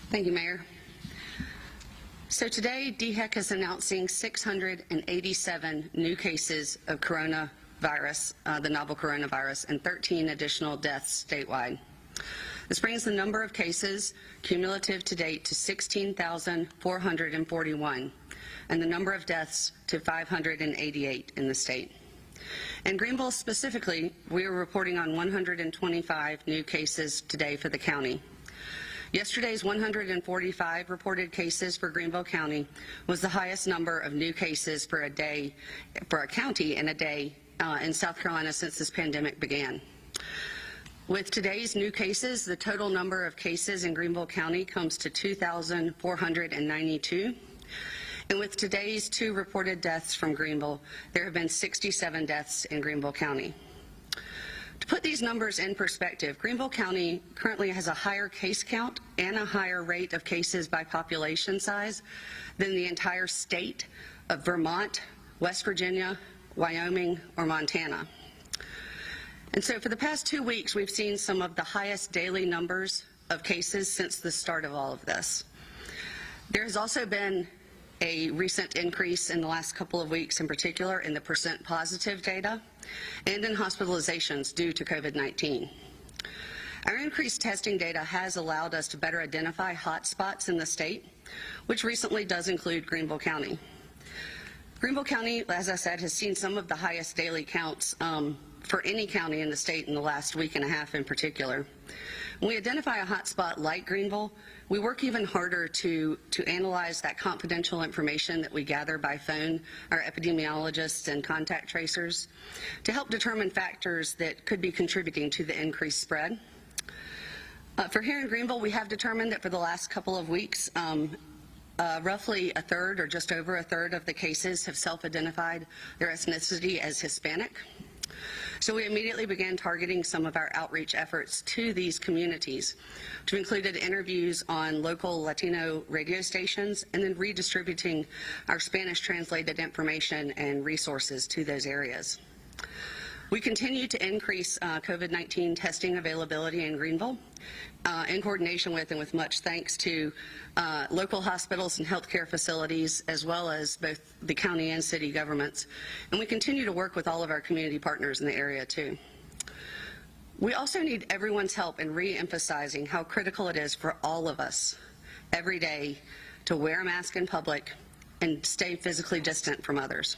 Thank you, Mayor. So today, DHEC is announcing 687 new cases of coronavirus, the novel coronavirus, and 13 additional deaths statewide. This brings the number of cases cumulative to date to 16,441, and the number of deaths to 588 in the state. In Greenville specifically, we are reporting on 125 new cases today for the county. Yesterday's 145 reported cases for Greenville County was the highest number of new cases for a day, for a county in a day in South Carolina since this pandemic began. With today's new cases, the total number of cases in Greenville County comes to 2,492. And with today's 2 reported deaths from Greenville, there have been 67 deaths in Greenville County. To put these numbers in perspective, Greenville County currently has a higher case count and a higher rate of cases by population size than the entire state of Vermont, West Virginia, Wyoming, or Montana. And so for the past 2 weeks, we've seen some of the highest daily numbers of cases since the start of all of this. There has also been a recent increase in the last couple of weeks, in particular in the percent positive data and in hospitalizations due to COVID-19. Our increased testing data has allowed us to better identify hot spots in the state, which recently does include Greenville County. Greenville County, as I said, has seen some of the highest daily counts for any county in the state in the last week and a half in particular. When we identify a hot spot like Greenville, we work even harder to analyze that confidential information that we gather by phone, our epidemiologists and contact tracers, to help determine factors that could be contributing to the increased spread. For here in Greenville, we have determined that for the last couple of weeks, roughly a third or just over a third of the cases have self-identified their ethnicity as Hispanic. So we immediately began targeting some of our outreach efforts to these communities, which included interviews on local Latino radio stations and then redistributing our Spanish translated information and resources to those areas. We continue to increase COVID-19 testing availability in Greenville in coordination with and with much thanks to local hospitals and healthcare facilities, as well as both the county and city governments. And we continue to work with all of our community partners in the area too. We also need everyone's help in re-emphasizing how critical it is for all of us every day to wear a mask in public and stay physically distant from others.